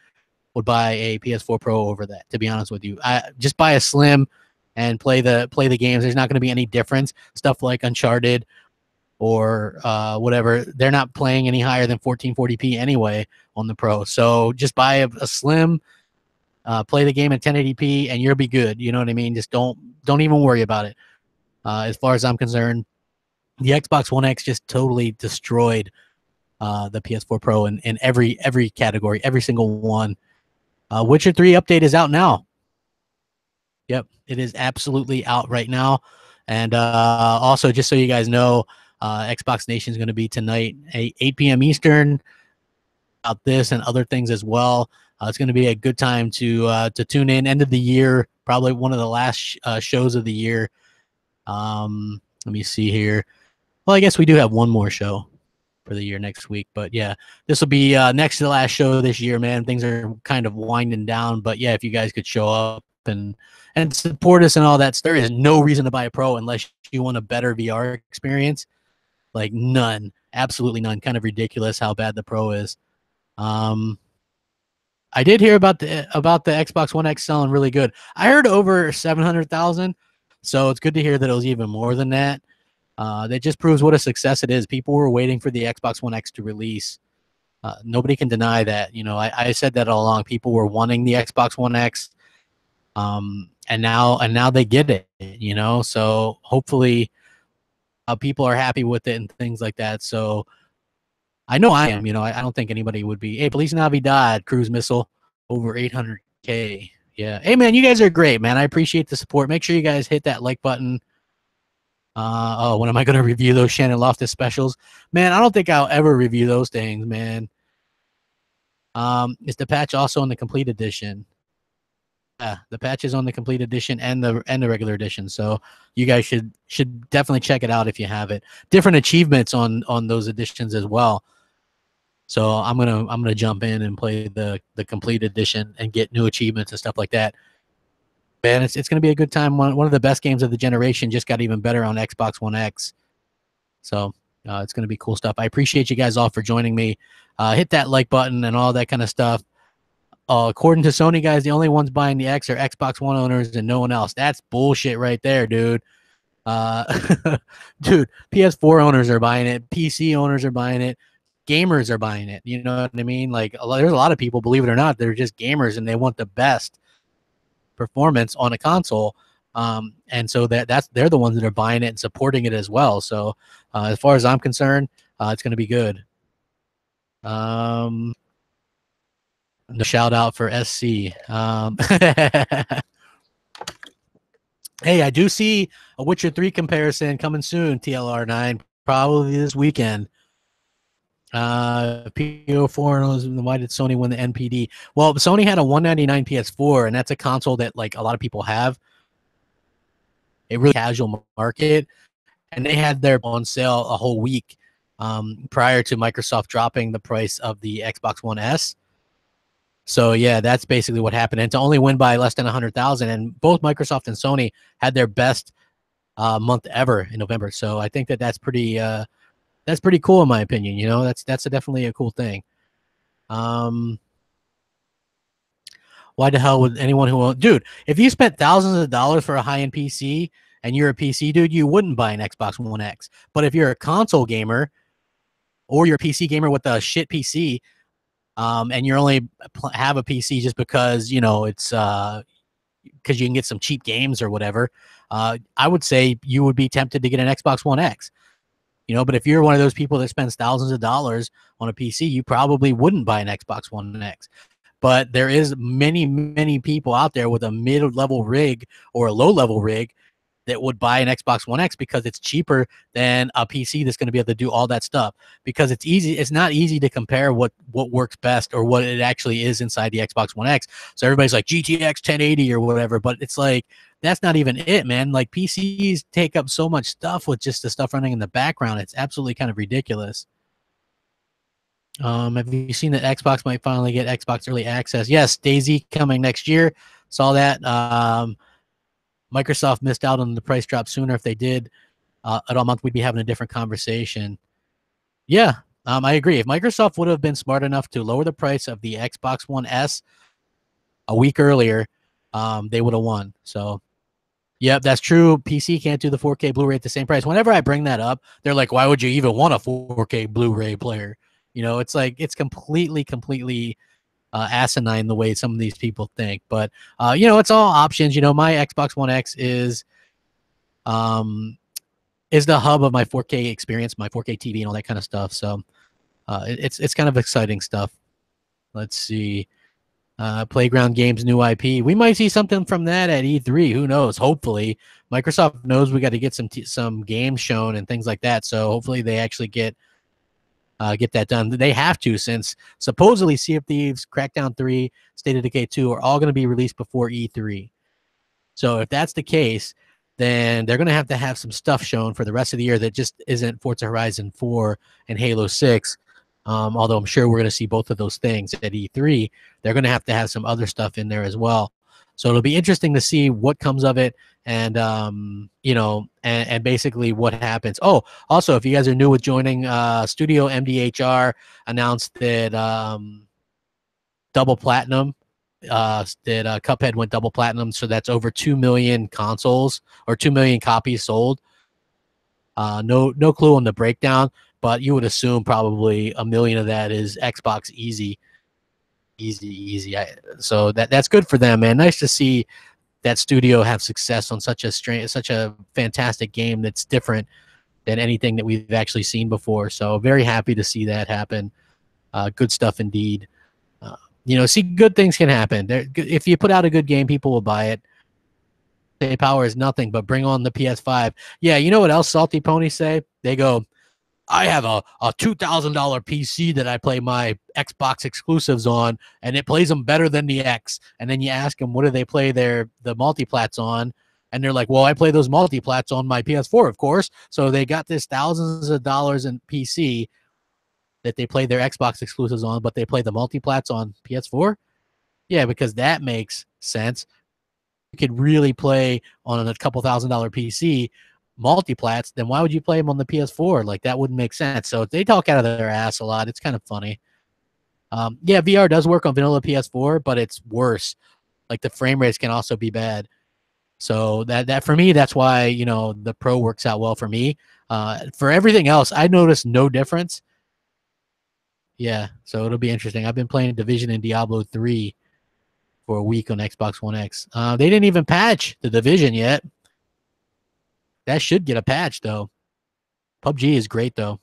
would buy a PS4 Pro over that, to be honest with you. Just buy a Slim and play the games. There's not going to be any difference. Stuff like Uncharted or whatever, they're not playing any higher than 1440p anyway on the Pro. So just buy a Slim, play the game at 1080p, and you'll be good. You know what I mean? Just don't even worry about it. As far as I'm concerned, the Xbox One X just totally destroyed the PS4 Pro in every category, every single one. Witcher 3 update is out now. Yep, it is absolutely out right now. And also, just so you guys know, Xbox Nation is going to be tonight, 8 p.m. Eastern, about this and other things as well. It's going to be a good time to tune in. End of the year, probably one of the last shows of the year. Let me see here. Well, I guess we do have one more show for the year next week, but yeah, this will be next to the last show this year, man. Things are kind of winding down, but yeah, if you guys could show up and support us and all that, there is no reason to buy a Pro unless you want a better VR experience. Like none, absolutely none. Kind of ridiculous how bad the Pro is. I did hear about the Xbox One X selling really good. I heard over 700,000, so it's good to hear that it was even more than that. That just proves what a success it is. People were waiting for the Xbox One X to release. Nobody can deny that. You know, I said that all along. People were wanting the Xbox One X, and now they get it. You know, so hopefully, people are happy with it and things like that. So I know I am. You know, I don't think anybody would be. Hey, Police Navidad cruise missile over 800K. Yeah. Hey, man, you guys are great, man. I appreciate the support. Make sure you guys hit that like button. Oh, when am I going to review those Shannon Loftus specials? Man, I don't think I'll ever review those things, man. Is the patch also in the complete edition? Yeah, the patch is on the complete edition and the regular edition. So you guys should definitely check it out if you have it. Different achievements on those editions as well. So I'm gonna jump in and play the complete edition and get new achievements and stuff like that. Man, it's gonna be a good time. One of the best games of the generation just got even better on Xbox One X. So it's gonna be cool stuff. I appreciate you guys all for joining me. Hit that like button and all that kind of stuff. According to Sony, guys, the only ones buying the X are Xbox One owners and no one else. That's bullshit right there, dude. Dude, PS4 owners are buying it. PC owners are buying it. Gamers are buying it. You know what I mean? Like, there's a lot of people, believe it or not, they're just gamers and they want the best performance on a console. And so they're the ones that are buying it and supporting it as well. So as far as I'm concerned, it's going to be good. No shout out for SC. Hey, I do see a Witcher 3 comparison coming soon, TLR9, probably this weekend. PO4, why did Sony win the NPD? Well, Sony had a $199 PS4, and that's a console that like a lot of people have. A really casual market, and they had their on sale a whole week prior to Microsoft dropping the price of the Xbox One S. So yeah, that's basically what happened. And to only win by less than 100,000, and both Microsoft and Sony had their best month ever in November. So I think that that's pretty cool in my opinion. You know, that's definitely a cool thing. Why the hell would anyone who won't, dude? If you spent thousands of dollars for a high-end PC and you're a PC dude, you wouldn't buy an Xbox One X. But if you're a console gamer or you're a PC gamer with a shit PC, and you only have a PC just because you know it's because you can get some cheap games or whatever, I would say you would be tempted to get an Xbox One X. You know, but if you're one of those people that spends thousands of dollars on a PC, you probably wouldn't buy an Xbox One X. But there is many people out there with a mid-level rig or a low-level rig that would buy an Xbox One X because it's cheaper than a PC that's going to be able to do all that stuff. Because it's easy, it's not easy to compare what works best or what it actually is inside the Xbox One X. So everybody's like GTX 1080 or whatever, but it's like that's not even it, man. Like PCs take up so much stuff with just the stuff running in the background. It's absolutely kind of ridiculous. Have you seen that Xbox might finally get Xbox Early Access? Yes, DayZ coming next year. Saw that. Microsoft missed out on the price drop sooner. If they did at all month, we'd be having a different conversation. Yeah, I agree. If Microsoft would have been smart enough to lower the price of the Xbox One S a week earlier, they would have won. So, yep, that's true. PC can't do the 4K Blu-ray at the same price. Whenever I bring that up, they're like, why would you even want a 4K Blu-ray player? You know, it's like it's completely asinine the way some of these people think. But you know, it's all options. You know, my Xbox One X is the hub of my 4K experience, my 4K TV, and all that kind of stuff. So it's kind of exciting stuff. Let's see. Playground Games new IP. We might see something from that at E3. Who knows? Hopefully, Microsoft knows we got to get some games shown and things like that. So hopefully they actually get that done. They have to, since supposedly Sea of Thieves, Crackdown 3, State of Decay 2 are all going to be released before E3. So if that's the case, then they're going to have some stuff shown for the rest of the year that just isn't Forza Horizon 4 and Halo 6. Although I'm sure we're going to see both of those things at E3, they're going to have some other stuff in there as well. So it'll be interesting to see what comes of it, and you know, and basically what happens. Oh, also, if you guys are new with joining, Studio MDHR announced that double platinum, that Cuphead went double platinum, so that's over 2 million consoles or 2 million copies sold. No clue on the breakdown, but you would assume probably 1 million of that is Xbox easy. So that's good for them, man. Nice to see that studio have success on such a fantastic game that's different than anything that we've actually seen before. So very happy to see that happen. Good stuff indeed. You know, see, good things can happen. If you put out a good game, people will buy it. Say power is nothing, but bring on the PS5. Yeah, you know what else Salty Ponies say? They go, I have a $2,000 PC that I play my Xbox exclusives on, and it plays them better than the X. And then you ask them, what do they play the multiplats on? And they're like, well, I play those multiplats on my PS4, of course. So they got this thousands of dollars in PC that they play their Xbox exclusives on, but they play the multiplats on PS4. Yeah, because that makes sense. You could really play on a couple $1,000 PC multiplats, then why would you play them on the PS4? Like, that wouldn't make sense. So they talk out of their ass a lot. It's kind of funny. Yeah, VR does work on vanilla PS4, but it's worse. Like, the frame rates can also be bad. So that for me, that's why, you know, the Pro works out well for me. For everything else, I noticed no difference. Yeah, so it'll be interesting. I've been playing Division and Diablo 3 for a week on Xbox One X. They didn't even patch the Division yet. That should get a patch, though. PUBG is great, though.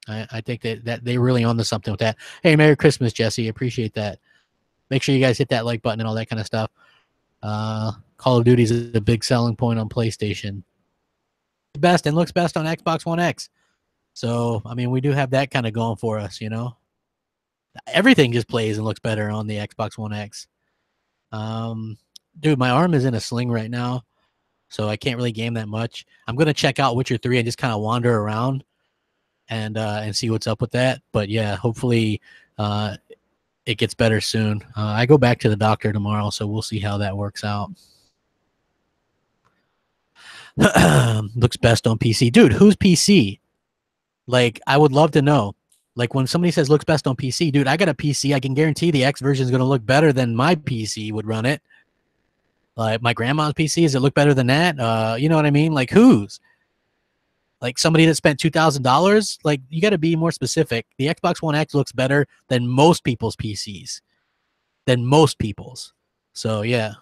I think that they're really on to something with that. Hey, Merry Christmas, Jesse. Appreciate that. Make sure you guys hit that like button and all that kind of stuff. Call of Duty is a big selling point on PlayStation. Best and looks best on Xbox One X. So, I mean, we do have that kind of going for us, you know. Everything just plays and looks better on the Xbox One X. Dude, my arm is in a sling right now, so I can't really game that much. I'm gonna check out Witcher 3 and just kind of wander around and see what's up with that. But yeah, hopefully it gets better soon. I go back to the doctor tomorrow, so we'll see how that works out. Looks best on PC. Dude, who's PC? Like, I would love to know. Like, when somebody says looks best on PC, dude, I got a PC. I can guarantee the X version is going to look better than my PC would run it. Like, my grandma's PC, does it look better than that? You know what I mean? Like, whose? Like, somebody that spent $2,000? Like, you got to be more specific. The Xbox One X looks better than most people's PCs. Than most people's. So, yeah.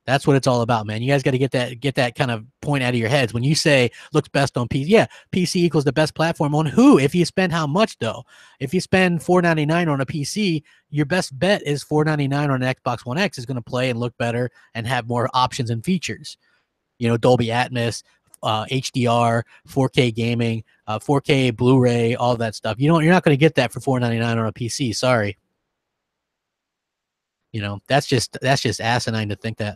That's what it's all about, man. You guys got to get that kind of point out of your heads. When you say looks best on PC, yeah, PC equals the best platform on who? If you spend how much though? If you spend $499 on a PC, your best bet is $499 on an Xbox One X is going to play and look better and have more options and features. You know, Dolby Atmos, HDR, 4K gaming, 4K Blu-ray, all that stuff. You're not going to get that for $499 on a PC. Sorry. You know, that's just asinine to think that.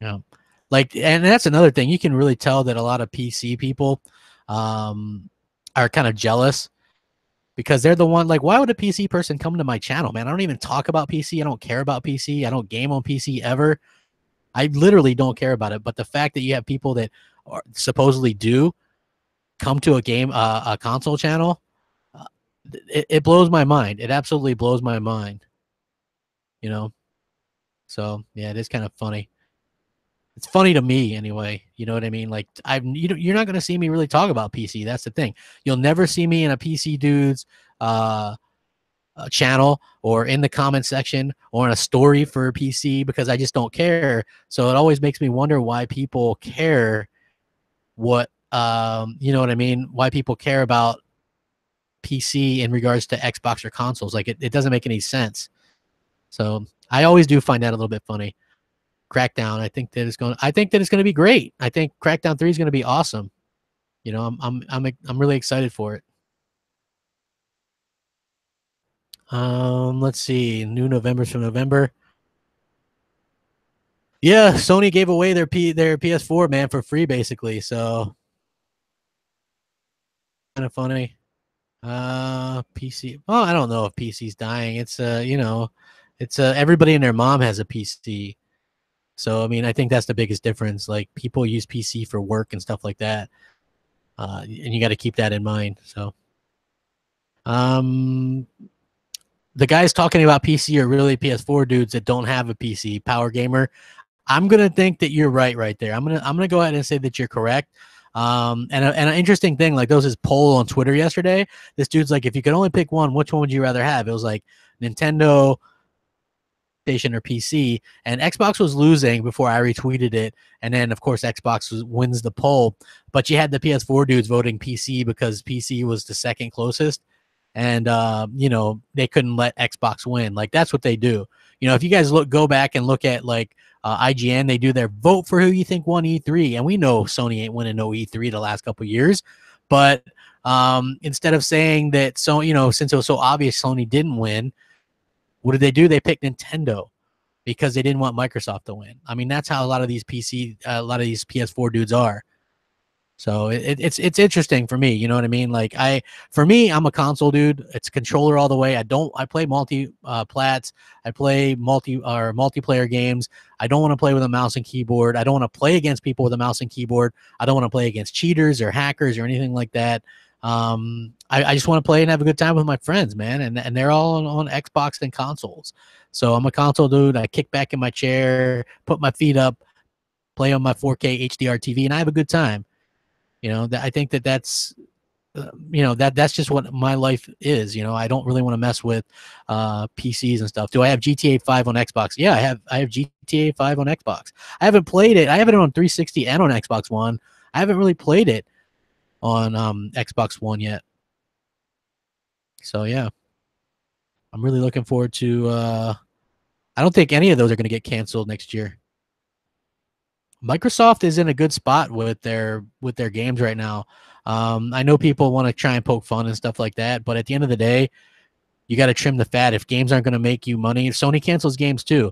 You know, like, and that's another thing. You can really tell that a lot of PC people are kind of jealous because they're the one, like, why would a PC person come to my channel, man? I don't even talk about PC. I don't care about PC. I don't game on PC ever. I literally don't care about it. But the fact that you have people that supposedly do come to a console channel, it blows my mind. It absolutely blows my mind. You know? So, yeah, it is kind of funny. It's funny to me anyway. You know what I mean? Like, you're not going to see me really talk about PC. That's the thing. You'll never see me in a PC dude's channel or in the comment section or in a story for PC because I just don't care. So it always makes me wonder why people care what, you know what I mean? Why people care about PC in regards to Xbox or consoles. Like, it doesn't make any sense. So I always do find that a little bit funny. Crackdown, I think that it's going to be great. I think Crackdown 3 is going to be awesome. You know, I'm really excited for it. Let's see, new November's from November. Yeah, Sony gave away their PS4, man, for free basically. So kind of funny. PC. Well, I don't know if PC's dying. It's you know, it's everybody and their mom has a PC. So I mean, I think that's the biggest difference. Like, people use PC for work and stuff like that. And you got to keep that in mind. So the guys talking about PC are really PS4 dudes that don't have a PC. Power gamer. I'm gonna think that you're right there. I'm gonna go ahead and say that you're correct. And an interesting thing, like, there was this poll on Twitter yesterday. This dude's like, if you could only pick one, which one would you rather have? It was like Nintendo, PlayStation, or PC. And Xbox was losing before I retweeted it. And then, of course, Xbox wins the poll. But you had the PS4 dudes voting PC because PC was the second closest. And, you know, they couldn't let Xbox win. Like, that's what they do. You know, if you guys go back and look at, like, IGN, they do their vote for who you think won E3. And we know Sony ain't winning no E3 the last couple of years. But instead of saying that, so, you know, since it was so obvious Sony didn't win, what did they do? They picked Nintendo because they didn't want Microsoft to win. I mean, that's how a lot of these PS4 dudes are. So it's interesting for me. You know what I mean? Like, for me, I'm a console dude. It's a controller all the way. I play plats. I play multiplayer games. I don't want to play with a mouse and keyboard. I don't want to play against people with a mouse and keyboard. I don't want to play against cheaters or hackers or anything like that. I just want to play and have a good time with my friends, man. And they're all on Xbox and consoles. So I'm a console dude. I kick back in my chair, put my feet up, play on my 4K HDR TV, and I have a good time. You know, I think that's, you know, that's just what my life is. You know, I don't really want to mess with PCs and stuff. Do I have GTA 5 on Xbox? Yeah, I have GTA 5 on Xbox. I haven't played it. I have it on 360 and on Xbox One. I haven't really played it on Xbox One yet. So yeah, I'm really looking forward to. I don't think any of those are going to get canceled next year. Microsoft is in a good spot with their games right now. I know people want to try and poke fun and stuff like that, but at the end of the day, you got to trim the fat. If games aren't going to make you money, Sony cancels games too.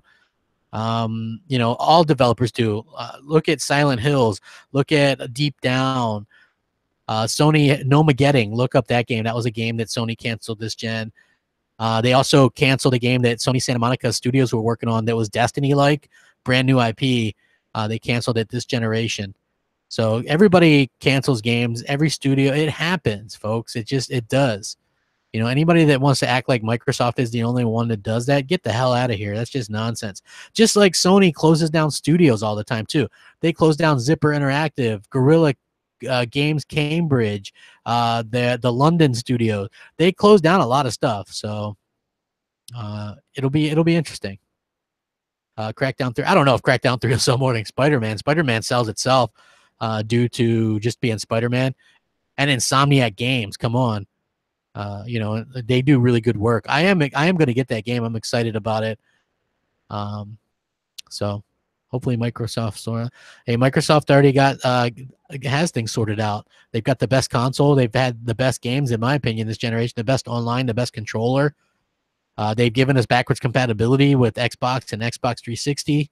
You know, all developers do. Look at Silent Hills. Look at Deep Down. Sony Nomageddon. Look up that game. That was a game that Sony canceled this gen. They also canceled a game that Sony Santa Monica Studios were working on that was Destiny-like, brand new IP. They canceled it this generation. So everybody cancels games. Every studio, it happens, folks. It does. You know, anybody that wants to act like Microsoft is the only one that does that, get the hell out of here. That's just nonsense. Just like Sony closes down studios all the time, too. They close down Zipper Interactive, Guerrilla Games Cambridge, the London studio. They close down a lot of stuff. So it'll be interesting. Crackdown 3. I don't know if Crackdown 3 will sell more than Spider-Man. Spider-Man sells itself due to just being Spider-Man. And Insomniac Games, come on. You know, they do really good work. I am going to get that game. I'm excited about it. So hopefully Microsoft already has things sorted out. They've got the best console. They've had the best games, in my opinion, this generation, the best online, the best controller. They've given us backwards compatibility with Xbox and Xbox 360.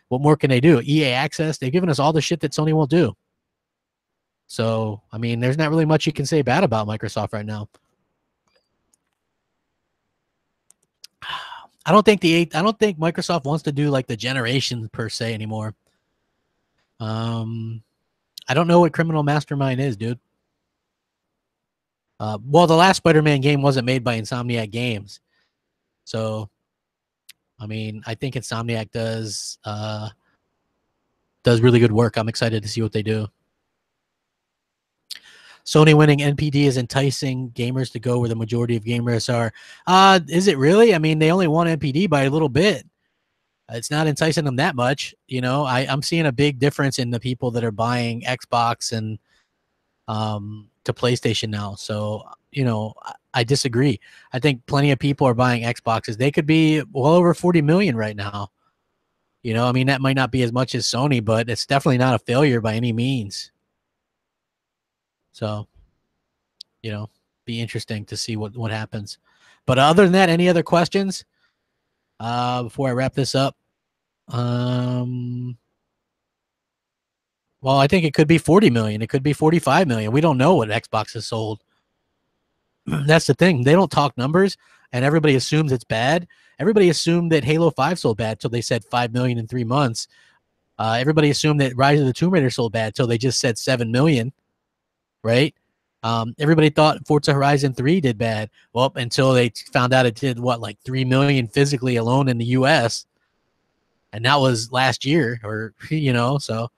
What more can they do? EA Access. They've given us all the shit that Sony won't do. So, I mean, there's not really much you can say bad about Microsoft right now. I don't think Microsoft wants to do like the generation per se anymore. I don't know what Criminal Mastermind is, dude. Well, the last Spider-Man game wasn't made by Insomniac Games. So, I mean, I think Insomniac does really good work. I'm excited to see what they do. Sony winning NPD is enticing gamers to go where the majority of gamers are. Is it really? I mean, they only won NPD by a little bit. It's not enticing them that much. You know, I'm seeing a big difference in the people that are buying Xbox and to PlayStation now. So, you know, I disagree. I think plenty of people are buying Xboxes. They could be well over 40 million right now. You know, I mean, that might not be as much as Sony, but it's definitely not a failure by any means. So, you know, be interesting to see what happens. But other than that, any other questions before I wrap this up? Well, I think it could be 40 million. It could be 45 million. We don't know what Xbox has sold. That's the thing. They don't talk numbers, and everybody assumes it's bad. Everybody assumed that Halo 5 sold bad till they said 5 million in 3 months. Everybody assumed that Rise of the Tomb Raider sold bad till they just said 7 million, right? Everybody thought Forza Horizon 3 did bad. Well, until they found out it did, what, like 3 million physically alone in the U.S., and that was last year, or, you know, so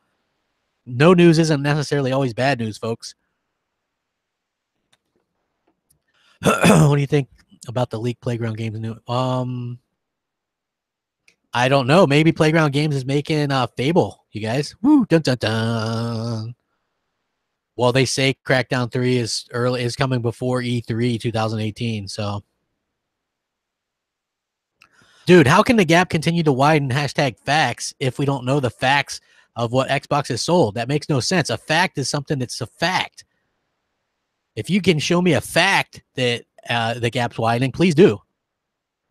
no news isn't necessarily always bad news, folks. What do you think about the leaked Playground Games new? I don't know. Maybe Playground Games is making Fable, you guys. Woo, dun dun dun. Well, they say Crackdown 3 is coming before E3 2018, so. Dude, how can the gap continue to widen #facts if we don't know the facts of what Xbox has sold? That makes no sense. A fact is something that's a fact. If you can show me a fact that the gap's widening, please do.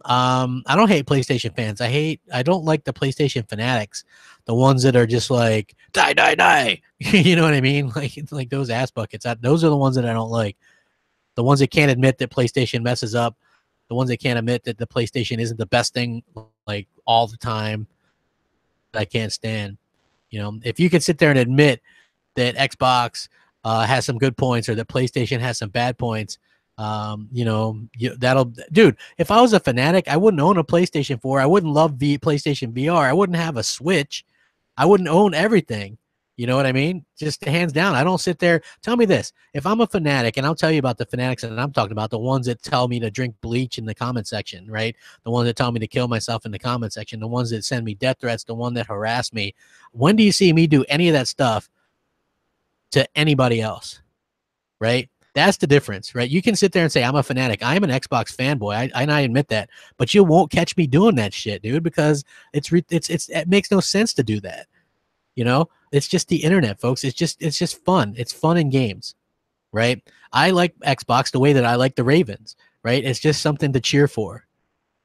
I don't hate PlayStation fans. I don't like the PlayStation fanatics, the ones that are just like die, die, die. You know what I mean? Like those ass buckets. Those are the ones that I don't like. The ones that can't admit that PlayStation messes up. The ones that can't admit that the PlayStation isn't the best thing like all the time. I can't stand. You know, if you could sit there and admit that Xbox has some good points or that PlayStation has some bad points, you know, dude, if I was a fanatic, I wouldn't own a PlayStation 4. I wouldn't love PlayStation VR. I wouldn't have a Switch. I wouldn't own everything. You know what I mean? Just hands down. I don't sit there. Tell me this. If I'm a fanatic, and I'll tell you about the fanatics that I'm talking about, the ones that tell me to drink bleach in the comment section, right? The ones that tell me to kill myself in the comment section, the ones that send me death threats, the one that harass me. When do you see me do any of that stuff to anybody else, right? That's the difference, right? You can sit there and say, I'm a fanatic. I'm an Xbox fanboy. I admit that. But you won't catch me doing that shit, dude, because it makes no sense to do that. You know, it's just the internet, folks. It's just fun. It's fun in games, right? I like Xbox the way that I like the Ravens, right? It's just something to cheer for,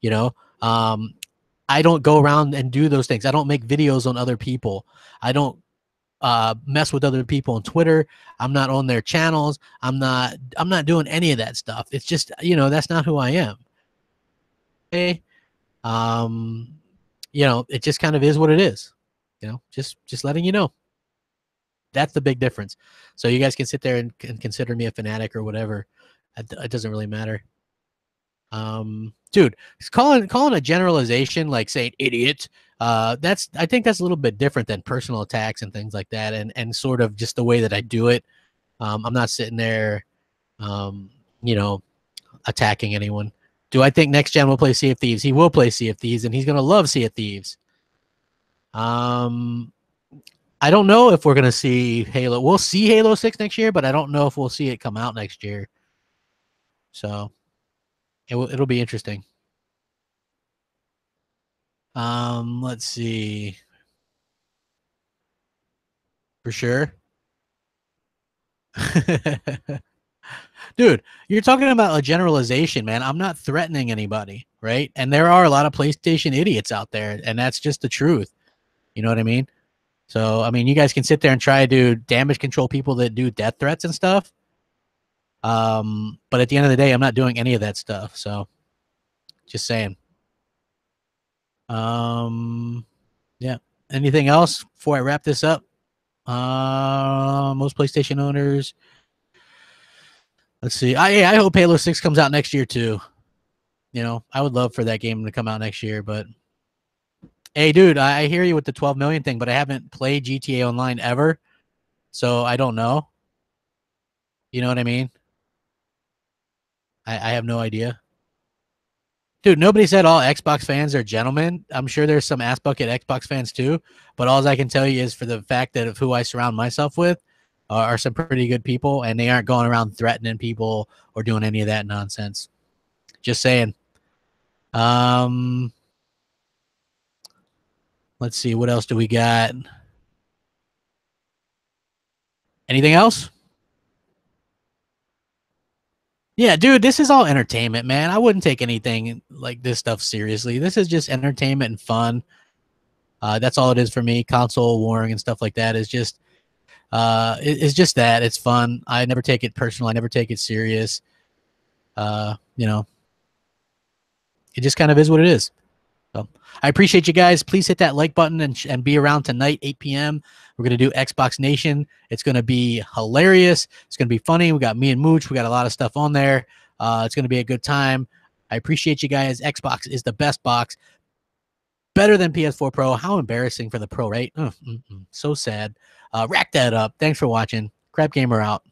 you know? I don't go around and do those things. I don't make videos on other people. I don't mess with other people on Twitter. I'm not on their channels. I'm not doing any of that stuff. It's just, you know, that's not who I am. Um, you know, it just kind of is what it is. You know, just letting you know. That's the big difference. So you guys can sit there and consider me a fanatic or whatever. It doesn't really matter. Dude, calling a generalization like saying idiot. That's I think that's a little bit different than personal attacks and things like that, and sort of just the way that I do it. I'm not sitting there, um, you know, attacking anyone. Do I think next gen will play Sea of Thieves? He will play Sea of Thieves, and he's gonna love Sea of Thieves. Um, I don't know if we're gonna see Halo. We'll see Halo 6 next year, but I don't know if we'll see it come out next year. So it'll be interesting. Let's see. For sure. Dude, you're talking about a generalization, man. I'm not threatening anybody, right? And there are a lot of PlayStation idiots out there, and that's just the truth. You know what I mean? So, I mean, you guys can sit there and try to damage control people that do death threats and stuff. But at the end of the day, I'm not doing any of that stuff. So, just saying. Um, yeah. Anything else before I wrap this up? Most PlayStation owners. Let's see. I hope Halo 6 comes out next year too. You know, I would love for that game to come out next year, but hey, dude, I hear you with the 12 million thing, but I haven't played GTA Online ever, so I don't know. You know what I mean? I have no idea. Dude, nobody said all Xbox fans are gentlemen. I'm sure there's some ass bucket Xbox fans too, but all I can tell you is for the fact that of who I surround myself with are some pretty good people, and they aren't going around threatening people or doing any of that nonsense. Just saying. Um, let's see, what else do we got? Anything else? Yeah, dude, this is all entertainment, man. I wouldn't take anything like this stuff seriously. This is just entertainment and fun. That's all it is for me. Console warring and stuff like that is just it's just that. It's fun. I never take it personal. I never take it serious. You know, it just kind of is what it is. So I appreciate you guys. Please hit that like button and be around tonight, 8 p.m. We're going to do Xbox Nation. It's going to be hilarious. It's going to be funny. We got me and Mooch. We got a lot of stuff on there. It's going to be a good time. I appreciate you guys. Xbox is the best box. Better than PS4 Pro. How embarrassing for the Pro, right? So sad. Rack that up. Thanks for watching. Crapgamer out.